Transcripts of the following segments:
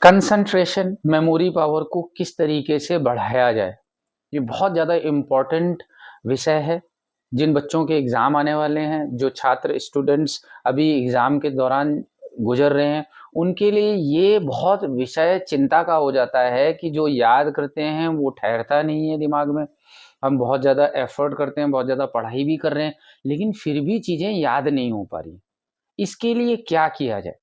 Concentration, memory power को किस तरीके से बढ़ाया जाए, ये बहुत ज़्यादा इम्पोर्टेंट विषय है। जिन बच्चों के एग्ज़ाम आने वाले हैं, जो छात्र स्टूडेंट्स अभी एग्ज़ाम के दौरान गुजर रहे हैं, उनके लिए ये बहुत विषय चिंता का हो जाता है कि जो याद करते हैं वो ठहरता नहीं है दिमाग में। हम बहुत ज़्यादा एफर्ट करते हैं, बहुत ज़्यादा पढ़ाई भी कर रहे हैं, लेकिन फिर भी चीज़ें याद नहीं हो पा रही। इसके लिए क्या किया जाए?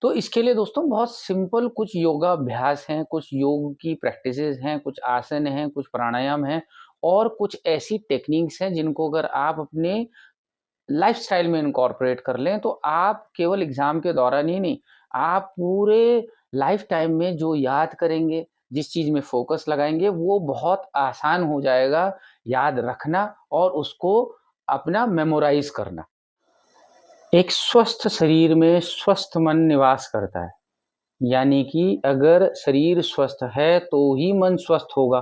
तो इसके लिए दोस्तों बहुत सिंपल कुछ योगाभ्यास हैं, कुछ योग की प्रैक्टिसेज़ हैं, कुछ आसन हैं, कुछ प्राणायाम हैं और कुछ ऐसी टेक्निक्स हैं जिनको अगर आप अपने लाइफ़स्टाइल में इनकॉर्पोरेट कर लें, तो आप केवल एग्ज़ाम के दौरान ही नहीं, आप पूरे लाइफ़ टाइम में जो याद करेंगे, जिस चीज़ में फ़ोकस लगाएँगे, वो बहुत आसान हो जाएगा याद रखना और उसको अपना मेमोराइज़ करना। एक स्वस्थ शरीर में स्वस्थ मन निवास करता है। यानी कि अगर शरीर स्वस्थ है तो ही मन स्वस्थ होगा।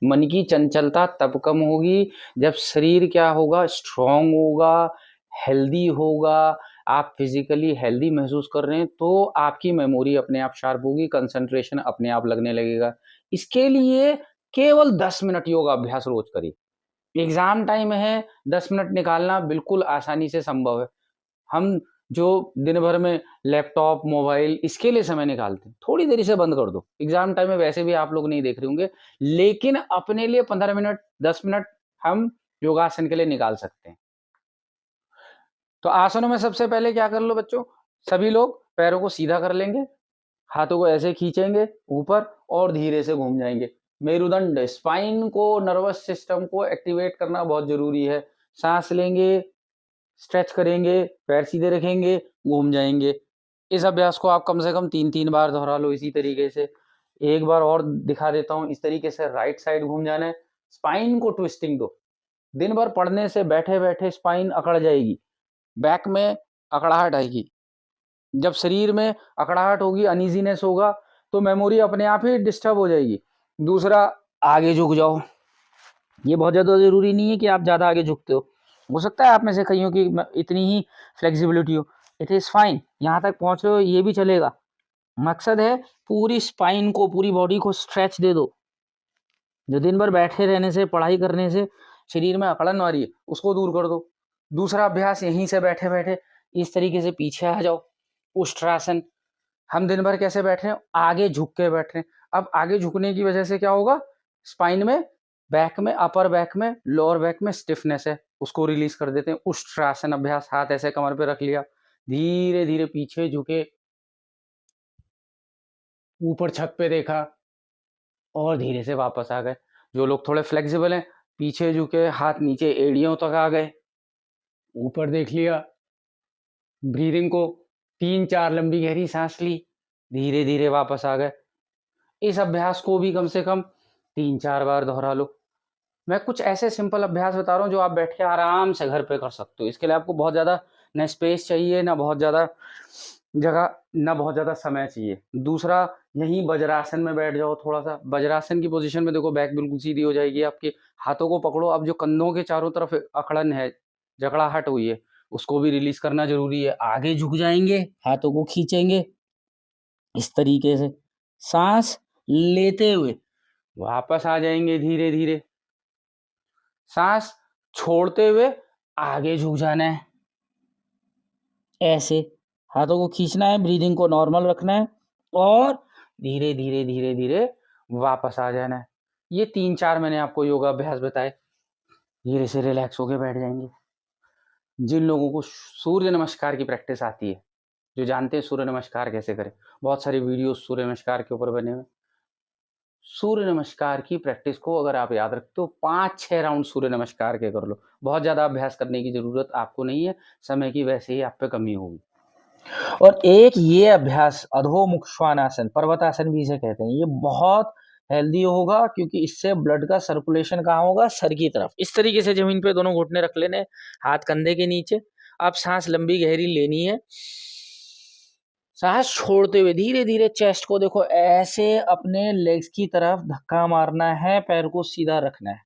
मन की चंचलता तब कम होगी जब शरीर क्या होगा, स्ट्रॉन्ग होगा, हेल्दी होगा। आप फिज़िकली हेल्दी महसूस कर रहे हैं तो आपकी मेमोरी अपने आप शार्प होगी, कंसंट्रेशन अपने आप लगने लगेगा। इसके लिए केवल 10 मिनट योगा अभ्यास रोज़ करिए। एग्ज़ाम टाइम है, 10 मिनट निकालना बिल्कुल आसानी से संभव है। हम जो दिन भर में लैपटॉप, मोबाइल इसके लिए समय निकालते हैं, थोड़ी देर इसे बंद कर दो। एग्ज़ाम टाइम में वैसे भी आप लोग नहीं देख रहे होंगे, लेकिन अपने लिए 15 मिनट, 10 मिनट हम योगासन के लिए निकाल सकते हैं। तो आसनों में सबसे पहले क्या कर लो बच्चों, सभी लोग पैरों को सीधा कर लेंगे, हाथों को ऐसे खींचेंगे ऊपर और धीरे से घूम जाएँगे। मेरुदंड, स्पाइन को, नर्वस सिस्टम को एक्टिवेट करना बहुत ज़रूरी है। साँस लेंगे, स्ट्रेच करेंगे, पैर सीधे रखेंगे, घूम जाएँगे। इस अभ्यास को आप कम से कम 3-3 बार दोहरा लो इसी तरीके से। एक बार और दिखा देता हूँ, इस तरीके से राइट साइड घूम जाना है, स्पाइन को ट्विस्टिंग दो। दिन भर पढ़ने से बैठे-बैठे स्पाइन अकड़ जाएगी, बैक में अकड़ाहट आएगी। जब शरीर में अकड़ाहट होगी, अनईज़ीनेस होगा, तो मेमोरी अपने आप ही डिस्टर्ब हो जाएगी। दूसरा, आगे झुक जाओ। ये बहुत ज़्यादा ज़रूरी नहीं है कि आप ज़्यादा आगे झुकते हो सकता है आप में से कईयों की इतनी ही फ्लेक्सिबिलिटी हो, इट इज़ फाइन, यहाँ तक पहुँच रहे हो ये भी चलेगा। मकसद है पूरी स्पाइन को, पूरी बॉडी को स्ट्रेच दे दो। जो दिन भर बैठे रहने से, पढ़ाई करने से शरीर में अकड़न आ रही है, उसको दूर कर दो। दूसरा अभ्यास, यहीं से बैठे-बैठे इस तरीके से पीछे आ जाओ, उष्ट्रासन। हम दिन भर कैसे बैठ रहे हैं? आगे झुक के बैठ रहे हैं। अब आगे झुकने की वजह से क्या होगा? स्पाइन में, बैक में, अपर बैक में, लोअर बैक में स्टिफनेस है, उसको रिलीज़ कर देते हैं। उष्ट्रासन अभ्यास, हाथ ऐसे कमर पे रख लिया, धीरे-धीरे पीछे झुके, ऊपर छत पे देखा और धीरे से वापस आ गए। जो लोग थोड़े फ्लेक्सिबल हैं, पीछे झुके, हाथ नीचे एड़ियों तक आ गए, ऊपर देख लिया, ब्रीदिंग को 3-4 लंबी गहरी सांस ली, धीरे-धीरे वापस आ गए। इस अभ्यास को भी कम से कम 3-4 बार दोहरा लो। मैं कुछ ऐसे सिंपल अभ्यास बता रहा हूँ जो आप बैठ के आराम से घर पे कर सकते हो। इसके लिए आपको बहुत ज़्यादा ना स्पेस चाहिए, ना बहुत ज़्यादा जगह, ना बहुत ज़्यादा समय चाहिए। दूसरा, यहीं वज्रासन में बैठ जाओ थोड़ा-सा। वज्रासन की पोज़ीशन में देखो बैक बिल्कुल सीधी हो जाएगी आपकी। हाथों को पकड़ो, अब जो कंधों के चारों तरफ अकड़न है, जकड़ाहट हुई है, उसको भी रिलीज़ करना ज़रूरी है। आगे झुक जाएँगे, हाथों को खींचेंगे इस तरीके से। साँस लेते हुए वापस आ जाएँगे धीरे-धीरे। साँस छोड़ते हुए आगे झुक जाना है। ऐसे हाथों को खींचना है, ब्रीदिंग को नॉर्मल रखना है और धीरे-धीरे, धीरे-धीरे वापस आ जाना है। ये 3-4 मैंने आपको योगाभ्यास बताए, धीरे से रिलैक्स होके बैठ जाएँगे। जिन लोगों को सूर्य नमस्कार की प्रैक्टिस आती है, जो जानते हैं सूर्य नमस्कार कैसे करें, बहुत सारे वीडियोज़ सूर्य नमस्कार के ऊपर बने हुए हैं। सूर्य नमस्कार की प्रैक्टिस को अगर आप याद रखते हो, 5-6 राउंड सूर्य नमस्कार के कर लो। बहुत ज़्यादा अभ्यास करने की ज़रूरत आपको नहीं है, समय की वैसे ही आप पे कमी होगी। और एक ये अभ्यास अधोमुख श्वानासन, पर्वतासन भी इसे कहते हैं, ये बहुत हेल्दी होगा क्योंकि इससे ब्लड का सर्कुलेशन कहाँ होगा? सर की तरफ। इस तरीके से ज़मीन पे दोनों घुटने रख लेने, हाथ कंधे के नीचे। अब सांस लंबी गहरी लेनी है। सांस छोड़ते हुए धीरे-धीरे चेस्ट को देखो ऐसे अपने लेग्स की तरफ धक्का मारना है, पैर को सीधा रखना है।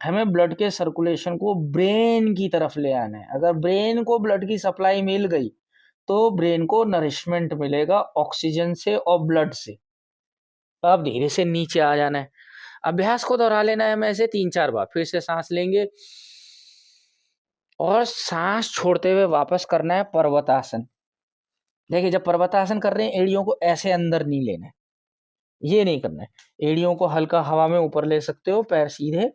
हमें ब्लड के सर्कुलेशन को ब्रेन की तरफ ले आना है। अगर ब्रेन को ब्लड की सप्लाई मिल गई, तो ब्रेन को नरिशमेंट मिलेगा ऑक्सीजन से और ब्लड से। अब धीरे से नीचे आ जाना है। अभ्यास को दोहरा लेना है हमें ऐसे 3-4 बार। फिर से सांस लेंगे और सांस छोड़ते हुए वापस करना है पर्वतासन। देखिए, जब पर्वतासन कर रहे हैं, एड़ियों को ऐसे अंदर नहीं लेना है, ये नहीं करना है। एड़ियों को हल्का हवा में ऊपर ले सकते हो, पैर सीधे,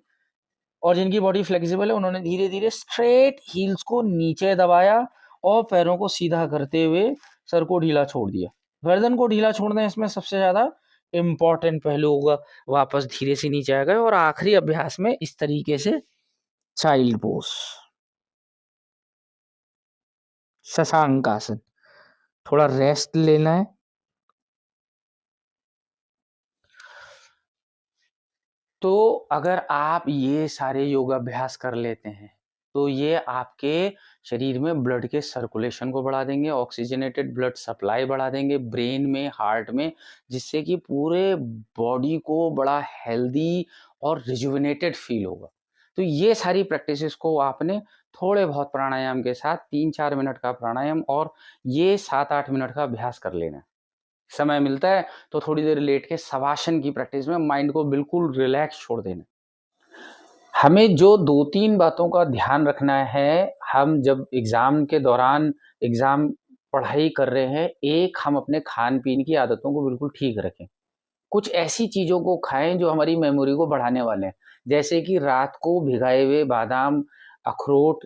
और जिनकी बॉडी फ्लेक्सिबल है उन्होंने धीरे धीरे स्ट्रेट हील्स को नीचे दबाया और पैरों को सीधा करते हुए सर को ढीला छोड़ दिया। गर्दन को ढीला छोड़ना इसमें सबसे ज्यादा इंपॉर्टेंट पहलू होगा। वापस धीरे से नीचे आ गए और आखिरी अभ्यास में इस तरीके से चाइल्ड पोज, शशांक आसन। थोड़ा रेस्ट लेना है। तो अगर आप ये सारे योगाभ्यास कर लेते हैं तो ये आपके शरीर में ब्लड के सर्कुलेशन को बढ़ा देंगे, ऑक्सीजनेटेड ब्लड सप्लाई बढ़ा देंगे ब्रेन में, हार्ट में, जिससे कि पूरे बॉडी को बड़ा हेल्दी और रिजुविनेटेड फील होगा। तो ये सारी प्रैक्टिसेस को आपने थोड़े बहुत प्राणायाम के साथ 3-4 मिनट का प्राणायाम और ये 7-8 मिनट का अभ्यास कर लेना है। समय मिलता है तो थोड़ी देर लेट के शवासन की प्रैक्टिस में माइंड को बिल्कुल रिलैक्स छोड़ देना। हमें जो 2-3 बातों का ध्यान रखना है, हम जब एग्ज़ाम के दौरान एग्ज़ाम पढ़ाई कर रहे हैं, एक हम अपने खान-पीन की आदतों को बिल्कुल ठीक रखें। कुछ ऐसी चीज़ों को खाएँ जो हमारी मेमोरी को बढ़ाने वाले हैं, जैसे कि रात को भिगाए हुए बादाम, अखरोट,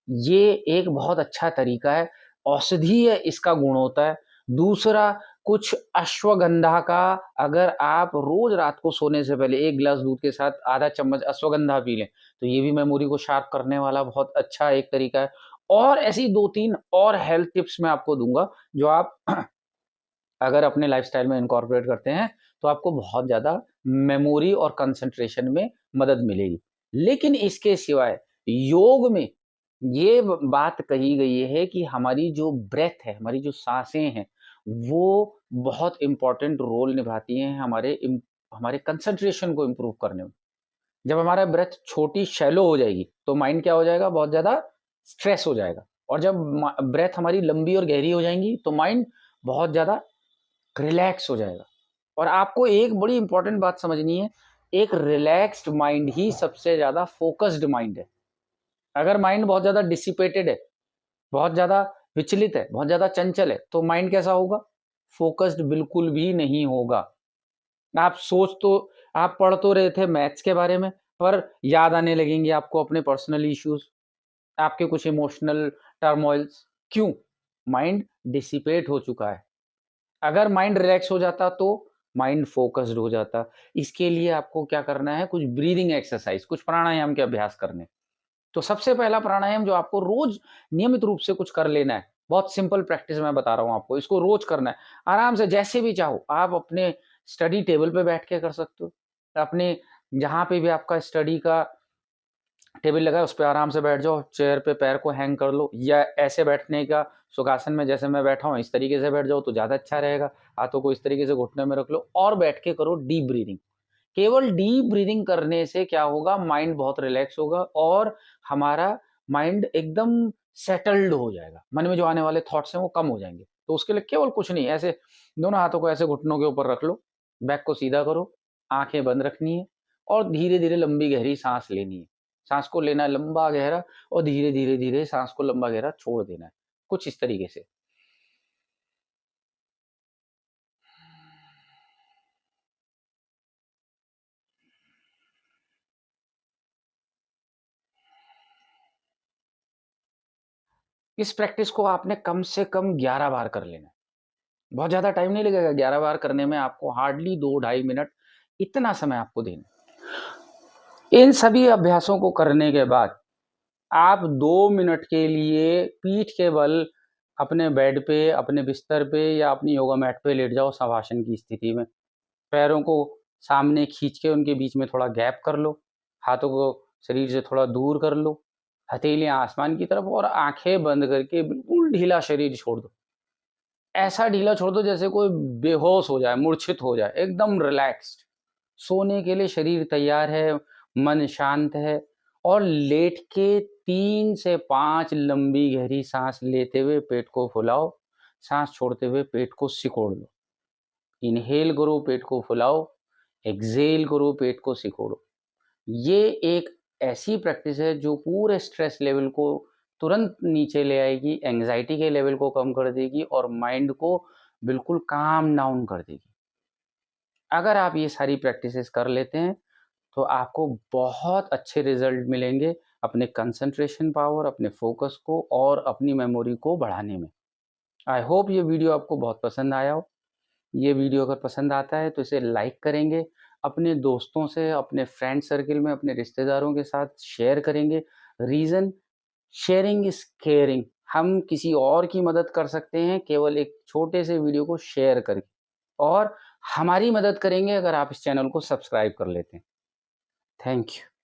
ये एक बहुत अच्छा तरीका है, औषधीय इसका गुण होता है। दूसरा, कुछ अश्वगंधा का, अगर आप रोज़ रात को सोने से पहले 1 गिलास दूध के साथ आधा चम्मच अश्वगंधा पी लें, तो ये भी मेमोरी को शार्प करने वाला बहुत अच्छा एक तरीका है। और ऐसी 2-3 और हेल्थ टिप्स मैं आपको दूँगा, जो आप अगर अपने लाइफ़स्टाइल में इनकॉर्पोरेट करते हैं, तो आपको बहुत ज़्यादा मेमोरी और कंसंट्रेशन में मदद मिलेगी। लेकिन इसके सिवाय योग में ये बात कही गई है कि हमारी जो ब्रेथ है, हमारी जो साँसें हैं, वो बहुत इम्पोर्टेंट रोल निभाती हैं हमारे कंसंट्रेशन को इम्प्रूव करने में। जब हमारा ब्रेथ छोटी शैलो हो जाएगी, तो माइंड क्या हो जाएगा, बहुत ज़्यादा स्ट्रेस हो जाएगा। और जब ब्रेथ हमारी लंबी और गहरी हो जाएंगी, तो माइंड बहुत ज़्यादा रिलैक्स हो जाएगा। और आपको एक बड़ी इंपॉर्टेंट बात समझनी है, एक रिलैक्स्ड माइंड ही सबसे ज़्यादा फोकस्ड माइंड है। अगर माइंड बहुत ज़्यादा डिसिपेटेड है, बहुत ज़्यादा विचलित है, बहुत ज़्यादा चंचल है, तो माइंड कैसा होगा? फोकस्ड बिल्कुल भी नहीं होगा। आप सोच तो आप पढ़ तो रहे थे मैथ्स के बारे में, पर याद आने लगेंगे आपको अपने पर्सनल इश्यूज़, आपके कुछ इमोशनल टर्मॉइल्स। क्यों? माइंड डिसिपेट हो चुका है। अगर माइंड रिलैक्स हो जाता तो माइंड फोकस्ड हो जाता। इसके लिए आपको क्या करना है, कुछ ब्रीदिंग एक्सरसाइज, कुछ प्राणायाम के अभ्यास करने। तो सबसे पहला प्राणायाम जो आपको रोज नियमित रूप से कुछ कर लेना है, बहुत सिंपल प्रैक्टिस मैं बता रहा हूँ आपको, इसको रोज करना है। आराम से जैसे भी चाहो आप अपने स्टडी टेबल पे बैठ के कर सकते हो, अपने जहाँ पे भी आपका स्टडी का टेबल लगा है उस पे आराम से बैठ जाओ, चेयर पे पैर को हैंग कर लो, या ऐसे बैठने का सुखासन में जैसे मैं बैठा हूँ इस तरीके से बैठ जाओ तो ज़्यादा अच्छा रहेगा। हाथों को इस तरीके से घुटने में रख लो और बैठ के करो डीप ब्रीदिंग। केवल डीप ब्रीदिंग करने से क्या होगा, माइंड बहुत रिलैक्स होगा और हमारा माइंड एकदम सेटल्ड हो जाएगा। मन में जो आने वाले थॉट्स हैं वो कम हो जाएंगे। तो उसके लिए केवल कुछ नहीं, ऐसे दोनों हाथों को ऐसे घुटनों के ऊपर रख लो, बैक को सीधा करो, आंखें बंद रखनी है और धीरे धीरे लंबी गहरी सांस लेनी है। सांस को लेना है लंबा गहरा और धीरे धीरे धीरे सांस को लंबा गहरा छोड़ देना है, कुछ इस तरीके से। इस प्रैक्टिस को आपने कम से कम 11 बार कर लेना है। बहुत ज़्यादा टाइम नहीं लगेगा 11 बार करने में, आपको हार्डली 2-2.5 मिनट इतना समय आपको देना है। इन सभी अभ्यासों को करने के बाद आप 2 मिनट के लिए पीठ के बल अपने बेड पे, अपने बिस्तर पे या अपनी योगा मैट पे लेट जाओ शवासन की स्थिति में। पैरों को सामने खींच के उनके बीच में थोड़ा गैप कर लो, हाथों को शरीर से थोड़ा दूर कर लो, हथेलियाँ आसमान की तरफ और आँखें बंद करके बिल्कुल ढीला शरीर छोड़ दो। ऐसा ढीला छोड़ दो जैसे कोई बेहोश हो जाए, मूर्छित हो जाए, एकदम रिलैक्स्ड। सोने के लिए शरीर तैयार है, मन शांत है और लेट के 3 से 5 लंबी गहरी सांस लेते हुए पेट को फुलाओ सांस छोड़ते हुए पेट को सिकोड़ लो। इनहेल करो, पेट को फुलाओ, एक्सहेल करो, पेट को सिकोड़ो। ये एक ऐसी प्रैक्टिस है जो पूरे स्ट्रेस लेवल को तुरंत नीचे ले आएगी, एंग्जाइटी के लेवल को कम कर देगी और माइंड को बिल्कुल काम डाउन कर देगी। अगर आप ये सारी प्रैक्टिसेस कर लेते हैं तो आपको बहुत अच्छे रिजल्ट मिलेंगे अपने कंसंट्रेशन पावर, अपने फोकस को और अपनी मेमोरी को बढ़ाने में। आई होप ये वीडियो आपको बहुत पसंद आया हो। ये वीडियो अगर पसंद आता है तो इसे लाइक करेंगे, अपने दोस्तों से, अपने फ्रेंड सर्किल में, अपने रिश्तेदारों के साथ शेयर करेंगे। Reason, sharing is caring. हम किसी और की मदद कर सकते हैं केवल एक छोटे से वीडियो को शेयर करके, और हमारी मदद करेंगे अगर आप इस चैनल को सब्सक्राइब कर लेते हैं। Thank you.